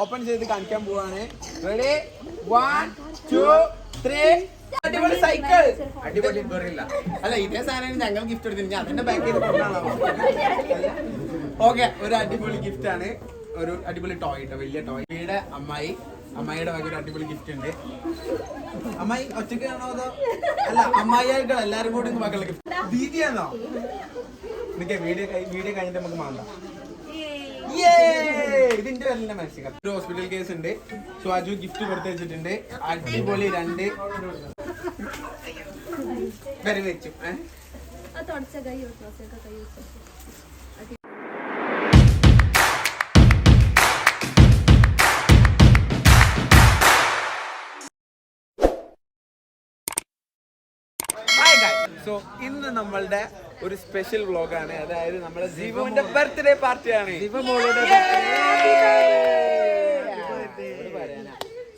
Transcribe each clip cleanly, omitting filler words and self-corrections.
Open ചെയ്ത് കാണിക്കാൻ പോവാണ്. റെഡി 1 2 3. അടിപൊളി സൈക്കിൾ, അടിപൊളി ഗൊറില്ല. അല്ല ഇതേ സാധനം ഞങ്ങൾ ഗിഫ്റ്റ് എടുത്തില്ല, ഞാൻ അതിന്റെ ബാക്ക് ചെയ്ത് കൊണ്ടാണോ. ഓക്കെ, ഒരു അടിപൊളി ഗിഫ്റ്റ് ആണ്, ഒരു അടിപൊളി ടോയ് കേട്ടോ, വലിയ ടോയ്. വീടെ അമ്മായിയുടെ വക ഒരു അടിപൊളി ഗിഫ്റ്റ് ഉണ്ട്. അമ്മായി ഒറ്റയ്ക്ക് ആണോ അതോ അല്ല അമ്മായികൾ എല്ലാരും കൂടി മക്കളുടെ ഗിഫ്റ്റ് ദീദിയാണോ? നിനക്ക് വീഡിയോ കഴിഞ്ഞിട്ട് നമുക്ക് മാന്താം. ഇതിന്റെ വല്ല മാക്സിക്ക ഒരു ഹോസ്പിറ്റൽ കേസ് ഉണ്ട്. സോ അജു ഗിഫ്റ്റ് കൊടുത്തു വെച്ചിട്ടുണ്ട്. അടിപൊളി 2 വരെ വെച്ചു. സോ ഇന്ന് നമ്മളുടെ ഒരു സ്പെഷ്യൽ വ്ലോഗാണ്. അതായത് നമ്മുടെ ജീവന്റെ ബർത്ത്ഡേ പാർട്ടിയാണ്.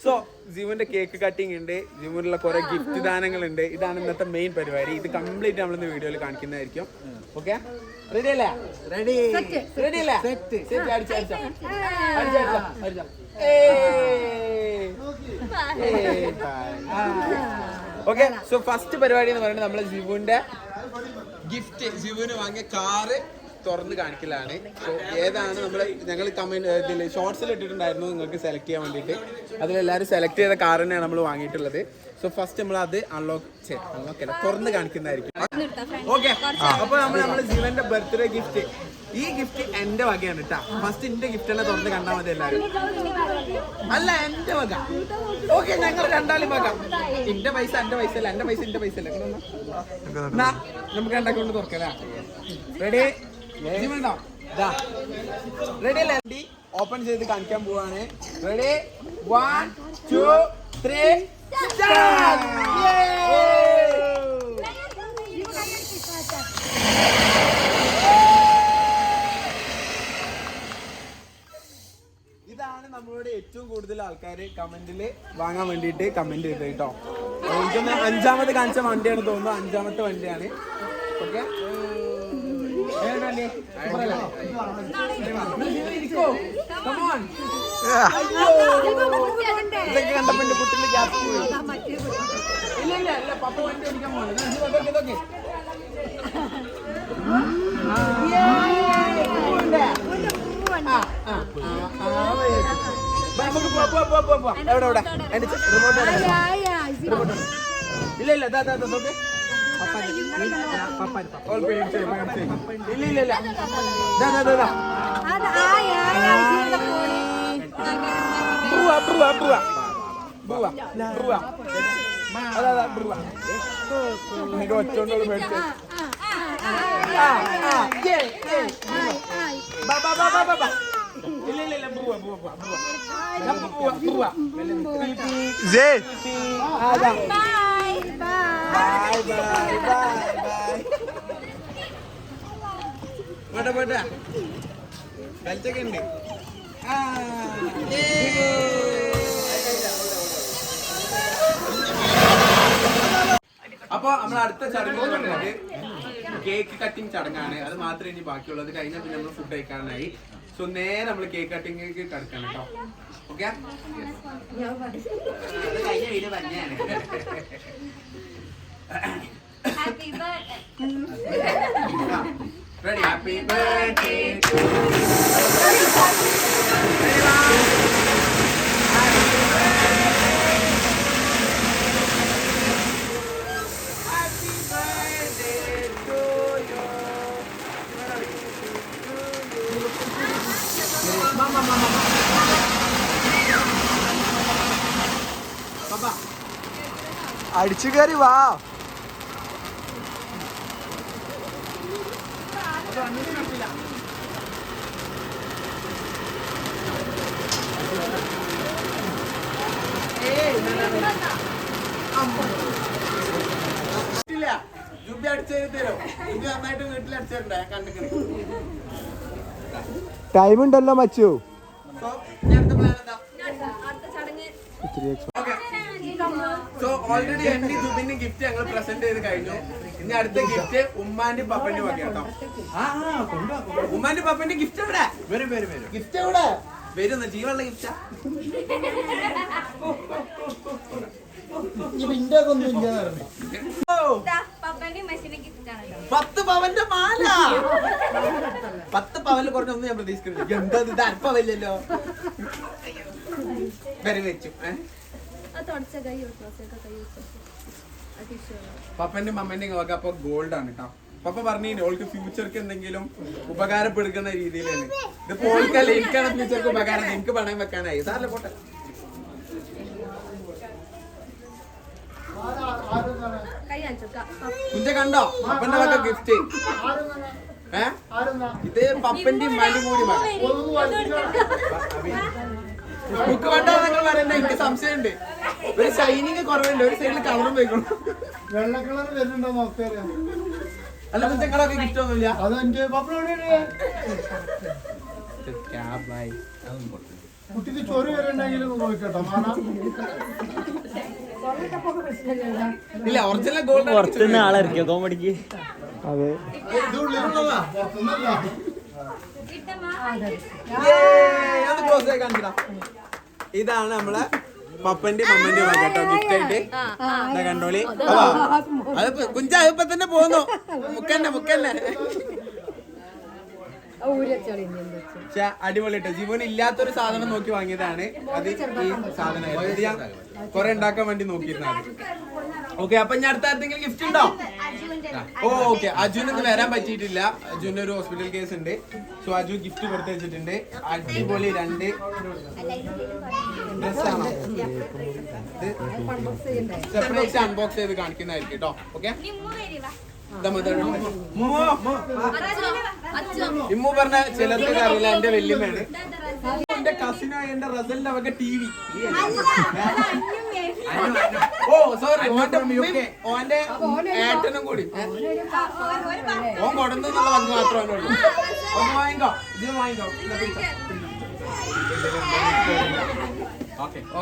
സോ ജീവന്റെ കേക്ക് കട്ടിങ് ഉണ്ട്, ജീവനുള്ള കുറെ ഗിഫ്റ്റ് ദാനങ്ങളുണ്ട്. ഇതാണ് ഇന്നത്തെ മെയിൻ പരിപാടി. ഇത് കംപ്ലീറ്റ് നമ്മളിന്ന് വീഡിയോയിൽ കാണിക്കുന്നതായിരിക്കും. ഓക്കെ, റെഡി അല്ലേ? റെഡി അല്ലേ? ഓക്കെ, സോ ഫസ്റ്റ് പരിപാടി എന്ന് പറയുന്നത് നമ്മളെ ജിവുവിന്റെ ഗിഫ്റ്റ്, ജിവുവിന് വാങ്ങിയ കാറ് തുറന്ന് കാണിക്കലാണ്. സോ ഏതാണ് ഞങ്ങൾ കമന്റ് ഇതിൽ ഷോർട്സിൽ ഇട്ടിട്ടുണ്ടായിരുന്നു നിങ്ങൾക്ക് സെലക്ട് ചെയ്യാൻ വേണ്ടിയിട്ട്. അതിലെല്ലാവരും സെലക്ട് ചെയ്ത കാർ തന്നെയാണ് നമ്മൾ വാങ്ങിയിട്ടുള്ളത്. സോ ഫസ്റ്റ് നമ്മൾ അത് അൺലോക്ക് അല്ല തുറന്ന് കാണിക്കുന്നതായിരിക്കും. ഓക്കെ, അപ്പൊ നമ്മളെ ജീവന്റെ ബർത്ത്ഡേ ഗിഫ്റ്റ്, ഈ ഗിഫ്റ്റ് എന്റെ വകയാണ് കേട്ടാ. ഫസ്റ്റ് എന്റെ ഗിഫ്റ്റ് തന്നെ തുറന്ന് കണ്ടാൽ മതി എല്ലാവരും. അല്ല എന്റെ വക. ഓക്കെ, ഞങ്ങൾ രണ്ടാളും വക. എന്റെ പൈസ എന്റെ പൈസ അല്ല, എന്റെ പൈസ എന്റെ പൈസ അല്ല. നമുക്ക് രണ്ടാക്കൊണ്ട് തുറക്കലാ. റെഡി? റെഡി അല്ലേ? ഓപ്പൺ ചെയ്ത് കാണിക്കാൻ പോവാണ്. റെഡി 1 2 3. ഇതാണ് നമ്മളോട് ഏറ്റവും കൂടുതൽ ആൾക്കാർ കമന്റില് വാങ്ങാൻ വേണ്ടിയിട്ട് കമന്റ് ചെയ്തത് കേട്ടോ. എനിക്കൊന്ന് 5ാമത് കാണിച്ച വണ്ടിയാണ് തോന്നുന്നു, 5ാമത്തെ വണ്ടിയാണ്. ഓക്കെ, ഇതൊക്കെ കണ്ടപ്പോ എന്റെ കുട്ടിന്റെ ഗ്യാസ് പോയി. ഇല്ല പപ്പ വണ്ടി ഓടിക്കാൻ പോകുന്നത്. എവിടെ റിമോട്ട് ഇല്ല നോക്കെ ഇല്ല ഒച്ചോണ്ടോള് മേടിച്ചു. കളിച്ചൊക്കെ ഉണ്ട്. അപ്പൊ നമ്മൾ അടുത്ത ചടങ്ങ് പറഞ്ഞത് കേക്ക് കട്ടിങ് ചടങ്ങാണ്. അത് മാത്രമേ ഇനി ബാക്കിയുള്ളത്. കഴിഞ്ഞാൽ പിന്നെ നമ്മൾ ഫുഡ് കഴിക്കാനായി. സോ നേരെ നമ്മൾ കേക്ക് കട്ടിങ്ങിലേക്ക് കിടക്കണം കേട്ടോ. ഓക്കെ, കഴിഞ്ഞ വീഡിയോ തന്നെയാണ്. Ready? Happy birthday to you. Mama. Papa. അടിച്ചു കയറി വാ. ടൈം ഉണ്ടല്ലോ മച്ചു. സോ ഓൾറെഡി എന്റെ ജുബിന് ഗിഫ്റ്റ് ഞങ്ങൾ പ്രസന്റ് ചെയ്ത് കഴിഞ്ഞു. ഇനി അടുത്ത ഗിഫ്റ്റ് ഉമ്മാന്റെ പപ്പന്റെ വക കേട്ടോ. ഉമ്മാന്റെ പപ്പന്റെ ഗിഫ്റ്റ് എവിടെ? ഗിഫ്റ്റ് എവിടെ? വരുന്ന ജീവനുള്ള ഗിഫ്റ്റാ. ഇതിന്റെ ഒന്നും ഇല്ല. 10 പവന്റെ മാല. 10 പവനിൽ കുറഞ്ഞൊന്നും ഞാൻ പ്രതീക്ഷിക്കുന്നില്ല. എന്താ ഇത് അല്പമല്ലല്ലോ. വരെ വെച്ചു. പപ്പന്റെ മമ്മന്റെ വക അപ്പൊ ഗോൾഡ് ആണ് കേട്ടോ. പപ്പ പറഞ്ഞു ഓൾക്ക് ഫ്യൂച്ചർക്ക് എന്തെങ്കിലും ഉപകാരപ്പെടുക്കുന്ന രീതിയിലാണ്. ഇതിപ്പോ ഓൾക്കല്ല, എനിക്കാണ് ഫ്യൂച്ചർക്ക് ഉപകാരം. എനിക്ക് പണയം വെക്കാനായി. സാറിലെ പോട്ടെ. കുഞ്ച കണ്ടോ പപ്പന്റെ വക ഗിഫ്റ്റ്? ഇത് പപ്പന്റെയും മടി കൂടി ബുക്ക് വേണ്ട നിങ്ങൾ പറയണ്ട. എനിക്ക് സംശയമുണ്ട്. ഒരു ഷൈനിങ് കുറവുണ്ട്. ഒരു സൈഡിൽ കളറും വെക്കണം. വെള്ള കളർ വരുന്നുണ്ടോ നോക്കിയാ? അല്ല കുഞ്ഞങ്ങളൊക്കെ ഗിഫ്റ്റ് ഒന്നുമില്ല. അതെന്റെ കുട്ടിക്ക് ചൊറി വരണ്ടെങ്കിലും നോക്കട്ടോ. ഇല്ല ഒറിജിനൽ ഗോൾഡ് പുറത്തുനിന്ന് ആളെ ഇറക്കിയോ കോമഡിക്ക്? അതെ ഇതാണ് നമ്മളെ പപ്പന്റെ മമ്മന്റെ കേട്ടോ ഗിഫ്റ്റ് ആയിട്ട്. കണ്ടോളി. അത് കുഞ്ച ഇപ്പൊ തന്നെ പോന്നു. മുക്കന്നെ അടിപൊളിട്ടോ. ജീവന് ഇല്ലാത്തൊരു സാധനം നോക്കി വാങ്ങിയതാണ്. അത് ഈ സാധനം ഞാൻ കൊറേ ഉണ്ടാക്കാൻ വേണ്ടി നോക്കിയിരുന്നത്. ഓക്കെ, അപ്പൊ ഞാൻ അടുത്ത ആർക്കെങ്കിലും ഗിഫ്റ്റ് ഉണ്ടോ? ഓക്കെ, അജുനൊന്നും വരാൻ പറ്റിയിട്ടില്ല. അജുവിന്റെ ഒരു ഹോസ്പിറ്റൽ കേസ് ഉണ്ട്. സോ അജു ഗിഫ്റ്റ് കൊടുത്തു വെച്ചിട്ടുണ്ട്. അടിപൊളി 2 ഡ്രസ്സാണോ? സെപ്പറേറ്റ് അൺബോക്സ് ചെയ്ത് കാണിക്കുന്നതായിരിക്കും കേട്ടോ. ഓക്കെ, ഇമ്മു പറഞ്ഞ ചിലർക്ക് അറിയില്ല. എന്റെ വല്യമ്മയാണ്. എന്റെ കസിനോ എന്റെ റസലിന്റെ വക TV. ഓ സോറി, ഓന്റെ ഏട്ടനും കൂടി ഓൻ കൊടുന്നുള്ള വന്ന് മാത്രമേ ഉള്ളൂ. ഒന്ന് വാങ്ങിക്കോ, ഇത് വാങ്ങിക്കോ.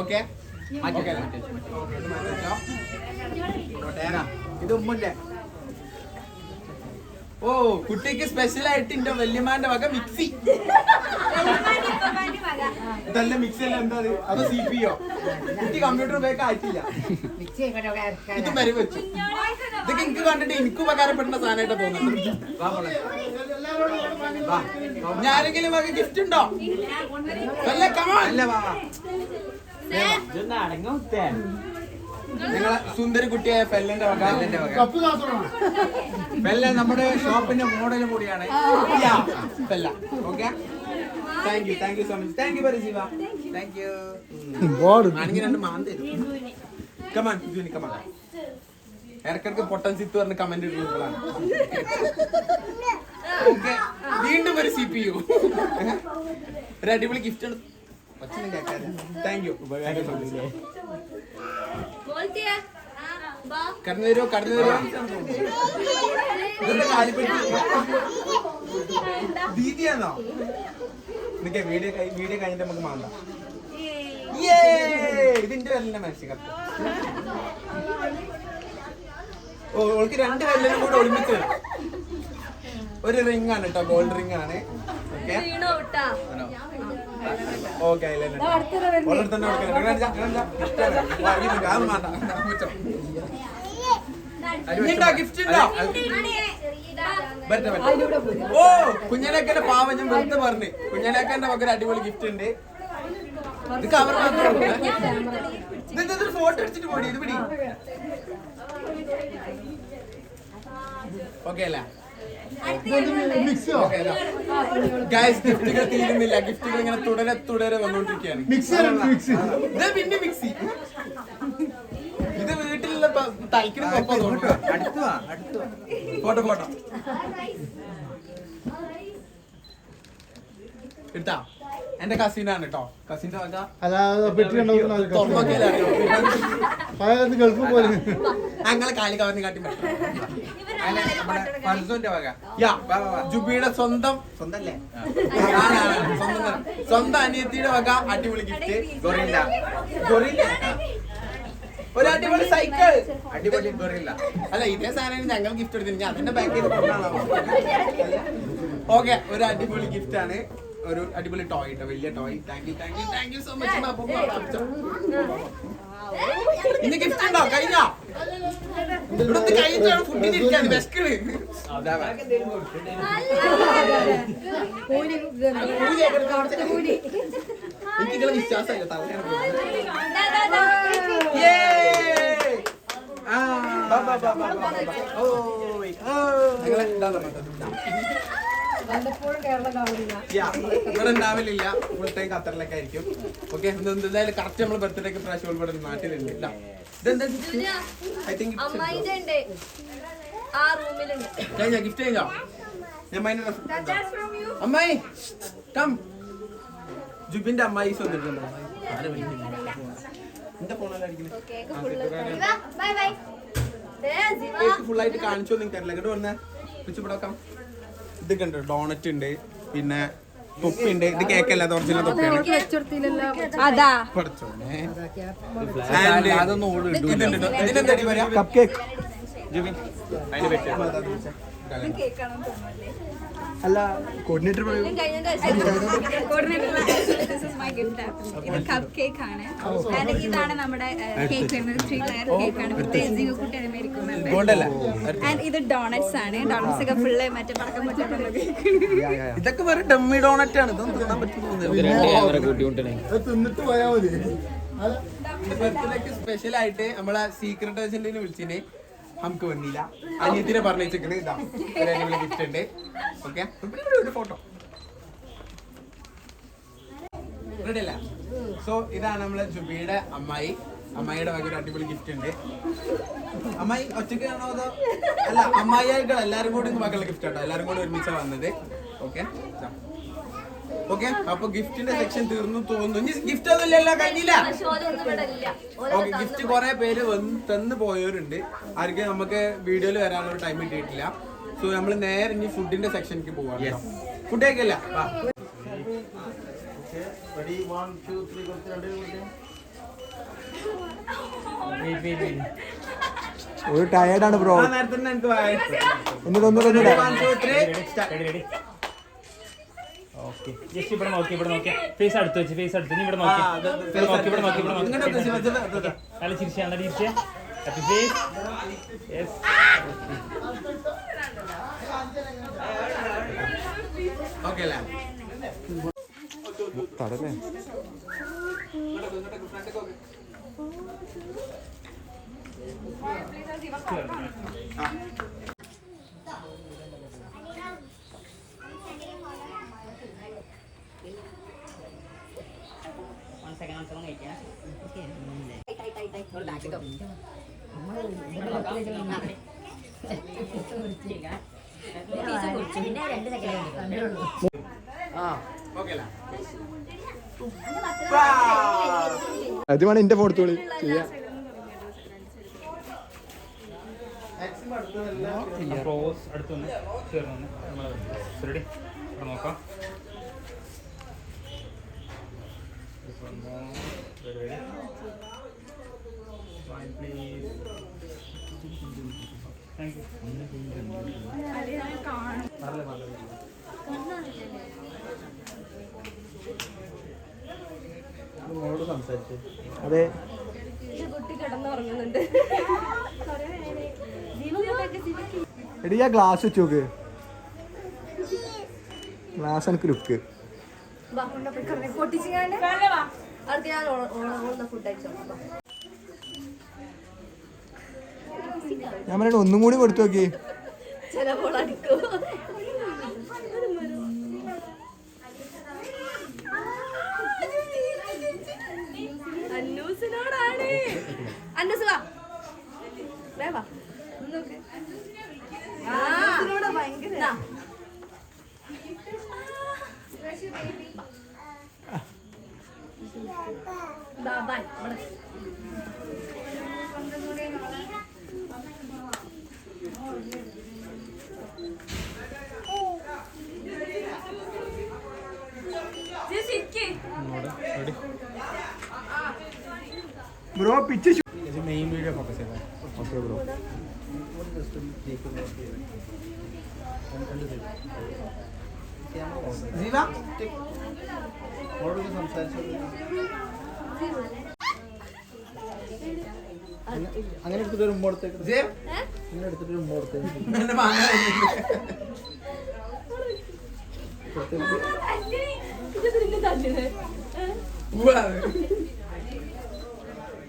ഓക്കെ ഇത് ഉമ്മുന്റെ. ഓ കുട്ടിക്ക് സ്പെഷ്യൽ ആയിട്ട് എന്റെ വല്യമാന്റെ വക മിക്സി. ഇതല്ല മിക്സി അല്ല, എന്താ അത് CPU. കുട്ടി കമ്പ്യൂട്ടർ ഉപയോഗിക്കാൻ ആയിട്ടില്ല. ഇത് വരെ വെച്ചു. ഇതൊക്കെ എനിക്ക് കണ്ടിട്ട് എനിക്ക് ഉപകാരപ്പെടുന്ന സാധനമായിട്ട് തോന്നുന്നു. ഞാനെങ്കിലും വക ഗിഫ്റ്റ് ഉണ്ടോ? അല്ല നിങ്ങളെ സുന്ദരി കുട്ടിയായ ഫെല്ലന്റെ വക. ഫെല്ല നമ്മുടെ ഷോപ്പിന്റെ മോഡലും കൂടിയാണ്. Okay, thank you so much. Thank you പരിശീവ. Thank you. ആണെങ്കിൽ 2 മാന്ത കമാൻ ജൂനി കമാൻ. ഇടക്കിടക്ക് പൊട്ടൻ സിത്ത് പറഞ്ഞ് കമന്റ് ഇടുമ്പോഴാണ്. ഓക്കെ, വീണ്ടും ഒരു CPU. ഒരു അടിപൊളി ഗിഫ്റ്റ് ആണ്. ഒച്ചനും കേൾക്കാതെ. Thank you. കടന്നു വരുമോ? ദീദിയാണോ? നിനക്ക് വീഡിയോ കഴിഞ്ഞിട്ട് നമുക്ക് മാണ്ട. ഇതിന്റെ വരലിന്റെ മനസ്സിൽ ഓൾക്ക് 2 വരലും കൂടെ ഒരുമിച്ച് ഒരു റിംഗ് ആണ് കേട്ടോ. ഗോൾഡ് റിംഗ് ആണ്. ഓക്കെ, വളരെ തന്നെ ഗിഫ്റ്റ് ഉണ്ടോ? ഓ കുഞ്ഞാലേക്കന്റെ പാവം ഞാൻ വെറുതെ പറഞ്ഞു. കുഞ്ഞാലേക്കന്റെ മക്കൾ അടിപൊളി ഗിഫ്റ്റ് ഉണ്ട്. ഇത് കവർ മാത്രം. ഇതൊരു ഫോട്ടോ എടുത്തിട്ട് പോടി. ഇത് പിടി. ഓക്കെ അല്ല ഗൈസ്, ഗിഫ്റ്റുകൾ തീരുന്നില്ല. ഗിഫ്റ്റുകൾ ഇങ്ങനെ തുടരെ വന്നുകൊണ്ടിരിക്കുകയാണ്. പിന്നെ മിക്സി. ഇത് വീട്ടിലുള്ള തലക്കിന് ഫോട്ടോ എടുത്താ. എന്റെ കസിനാണ് കേട്ടോ. കസിന്റെ ഞങ്ങളെ കാലി കവർന്ന് കാട്ടി ജുബിയുടെ സ്വന്തം അനിയത്തിയുടെ വക അടിപൊളി ഗിഫ്റ്റ്. ഗൊറില്ല ഒരു അടിപൊളി സൈക്കിൾ. അടിപൊളി ഗൊറില്ല അല്ല, ഇതേ സാധനം ഞങ്ങൾ ഗിഫ്റ്റ് എടുത്തില്ല. ഞാൻ അതിന്റെ ബാക്ക് ചെയ്ത് കൊണ്ടാണോ? ഓക്കെ, ഒരു അടിപൊളി ഗിഫ്റ്റ് ആണ്. ഒരു അടിപൊളി ടോയ് കേട്ടോ, വലിയ toy. Thank you so much. ഇന്ന് ഗിഫ്റ്റ് ഉണ്ടോ? കഴിഞ്ഞോ? ഇവിടുത്തെ കഴിഞ്ഞാണ് ഫുഡിന് ഇരിക്കാണ് വിശക്കണ്. എനിക്കുള്ള വിശ്വാസമല്ല തലയാണ്. ഇവിടെ ഉണ്ടാവില്ല, ഫുൾ ടൈം ഖത്തറിലൊക്കെ ആയിരിക്കും. ഓക്കെ, എന്തായാലും കറക്റ്റ് നമ്മൾ ബർത്ത്ഡേക്ക് പ്രാവശ്യം ഇവിടെ നാട്ടിലുണ്ട്. ഇതെന്താ ഐ തിങ്ക് കഴിഞ്ഞോ? ഗിഫ്റ്റ് കഴിഞ്ഞോ? ഞാൻ അമ്മായി കം. ജുബിന്റെ അമ്മായി വന്നിട്ടുണ്ടോ? എന്റെ ഫോണിലാണ് ഫുള്ളായിട്ട് കാണിച്ചോ നിങ്ങൾക്ക് അറിയില്ല. ഇങ്ങോട്ട് വന്നേ, പിടിച്ചുപിടക്കാം. ഇത് കണ്ടോ, ഡോണറ്റ് ഉണ്ട്, പിന്നെ തൊപ്പിണ്ട്. ഇത് കേക്കല്ല, ഒറിജിനൽ തൊപ്പിയാണ്. ഇതിനെന്താ പറയാ? Cup cake. അല്ല, കോർഡിനേറ്റർ പറയൂ. ഇത് കപ്പ് കേക്ക് ആണ്. ഇതാണ് നമ്മുടെ കേക്ക് വരുന്നത്. 3 ലെയർ കേക്ക് ആണ്. ഇത് ഡോണറ്റ്സ് ആണ്. ഡോണറ്റ്സ് ഒക്കെ ഫുള്ള് മറ്റേ പടക്കം പൊട്ടിട്ടുള്ള കേക്ക്. ഇതൊക്കെ വേറെ ഡമ്മി ഡോണറ്റ് ആണ്. ഇതൊന്നും തിന്നാൻ തിന്നിട്ട് പോയാ മതി. ബർത്ത്ഡേക്ക് സ്പെഷ്യൽ ആയിട്ട് നമ്മളെ സീക്രട്ട് ഏജന്റിനെ വിളിച്ചിന്. നമുക്ക് വന്നില്ല, അനിയത്തിനെ പറഞ്ഞേച്ചിക്കണ്. ഇതാ ഒരു ഗിഫ്റ്റ് ഉണ്ട്. ഓക്കെ, ഒരു ഫോട്ടോ റെഡി അല്ല? സോ ഇതാണ് നമ്മളെ ജുബിയുടെ അമ്മായി. അമ്മായിയുടെ വക ഒരു അടിപൊളി ഗിഫ്റ്റ് ഉണ്ട്. അമ്മായി ഒറ്റയ്ക്ക് ആണോ അതോ? അല്ല, അമ്മായികൾ എല്ലാരും കൂടി മക്കളുടെ ഗിഫ്റ്റ് ആട്ടോ. എല്ലാരും കൂടി ഒരുമിച്ചാണ് വന്നത്. ഓക്കെ ഓക്കെ, അപ്പൊ ഗിഫ്റ്റിന്റെ സെക്ഷൻ തീർന്നു തോന്നുന്നു. ഇനി ഗിഫ്റ്റ് ഒന്നും ഇല്ലല്ലോ, കഴിഞ്ഞില്ല. ഓക്കെ, ഗിഫ്റ്റ് കുറെ പേര് തന്നു പോയവരുണ്ട്. ആർക്കും നമുക്ക് വീഡിയോയിൽ വരാനുള്ള ടൈം കിട്ടിയിട്ടില്ല. സോ നമ്മൾ നേരെ ഇനി ഫുഡിന്റെ സെക്ഷനിലേക്ക് പോവാം. ഫുഡ് കഴിക്കല്ല. ഒരു ടയർഡാണ് ബ്രോ. നേരത്തെ എനിക്ക് ഓക്കെ, ജസ്റ്റ് ഇവിടെ നോക്കി ഫേസ് അടുത്ത് വെച്ച് ഫേസ് അടുത്ത് ഇവിടെ നോക്കി നല്ല ചിരിച്ചാ നല്ല ചിരിച്ചേ. Happy face. യെസ്, ഓക്കെ അല്ലേ? തടല്ലേ അത് വേണം എന്റെ ഫോൺ എടുത്തോളി ചെയ്യാം. അടുത്തൊന്ന് ചേർന്ന് റെഡി നോക്കാം. അതെ, കുട്ടി കിടന്നുറങ്ങുന്നുണ്ട്. എടി ആ ഗ്ലാസ് വെച്ച് നോക്ക്. ഗ്ലാസ് എനിക്ക് ലുക്ക്. ഞാൻ പറഞ്ഞ ഒന്നും കൂടി കൊടുത്തു നോക്കി. ചിലപ്പോൾ അടിക്കും. അന്നൂസിനോടാണ്. അന്നൂസ് വാ, വാ. ഭയങ്കര bro pitch main video focus ചെയ്താൽ ഓക്കെ ബ്രോ. ജീവ അങ്ങനെ എടുത്തിട്ട് ഒരു ഉമ്മോടത്തേക്ക് ജീവ് അങ്ങനെ എടുത്തിട്ട് ഒരു ഉമ്മോടത്തേക്ക് എന്നെ വാങ്ങാൻ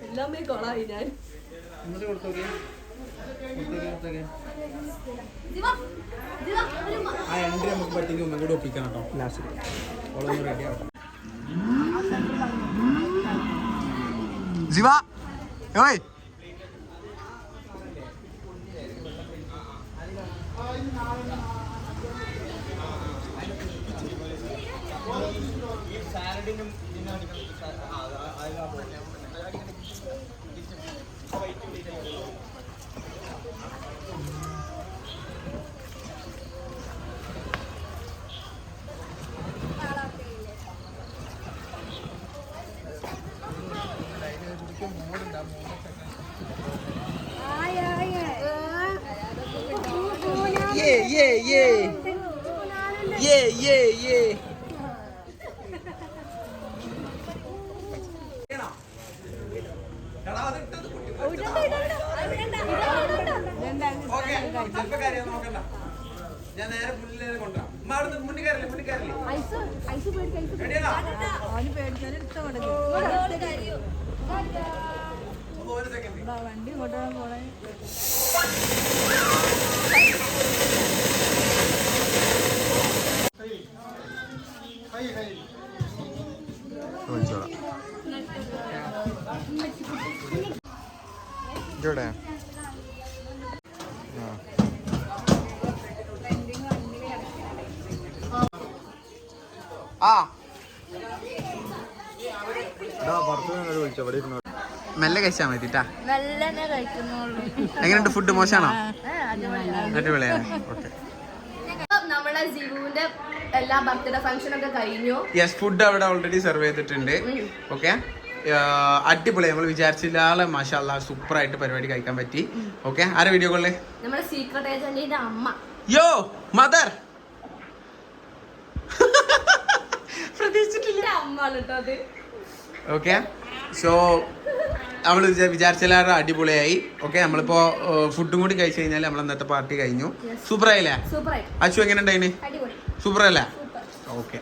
എല്ലാമേ കൊളായി ഞാൻ എന്നിട്ട് കൊടുത്തോക്കെ ആ എൻട്രി നമുക്ക് പറ്റിയെങ്കിൽ ഒന്നും കൂടി ഒപ്പിക്കണം കേട്ടോ ലാസ്റ്റ് ഓളൊന്ന് റെഡി ആവട്ടെ ജീവ ഓയ് ഞാൻ നേരെ മുന്നിൽ കൊണ്ടുവരാം ഉമ്മ അവിടുന്ന് മുന്നിൽ കയറില്ലേ റെഡിയാണോ ഒരു സെക്കൻഡ് വണ്ടി കൊണ്ടുപോകാൻ പോണേ ഇവിടെ ആ വിളിച്ചോ ഇവിടെ ഇരുന്നോ മെല്ലെ കഴിച്ചാൽ മതിട്ടാ നല്ലനെ കഴിക്കുന്നുള്ളൂ എങ്ങനെയുണ്ട് ഫുഡ് മോശമാണോ അടിപൊളിയാണ് ഓക്കെ നമ്മളെ ജിവുവിന്റെ എല്ലാ ബർത്ത്ഡേ ഫംഗ്ഷൻ ഒക്കെ കഴിഞ്ഞു. യെസ് ഫുഡ് അവിടെ ഓൾറെഡി സെർവ് ചെയ്തിട്ടുണ്ട്. ഓക്കെ അടിപൊളി നമ്മൾ വിചാരിച്ചില്ലാതെ മാഷാല്ലാ സൂപ്പർ ആയിട്ട് പരിപാടി കഴിക്കാൻ പറ്റി. ഓക്കെ ആരെ വീഡിയോ കോളില് നമ്മുടെ സീക്രട്ട് ഏജന്റിന്റെ അമ്മ യോ മദർ പ്രതീക്ഷിച്ചിട്ടില്ല അമ്മ കേട്ടോ അത്. ഓക്കെ സോ നമ്മൾ വിചാരിച്ചാലും അടിപൊളിയായി. ഓക്കെ നമ്മളിപ്പോ ഫുഡും കൂടി കഴിച്ചു കഴിഞ്ഞാൽ നമ്മൾ ഇന്നത്തെ പാർട്ടി കഴിഞ്ഞു. സൂപ്പർ ആയില്ലേ? സൂപ്പറായി. അച്ചു എങ്ങനെ ഉണ്ടായിന്? അടിപൊളി. സൂപ്പർ അല്ലേ? ഓക്കെ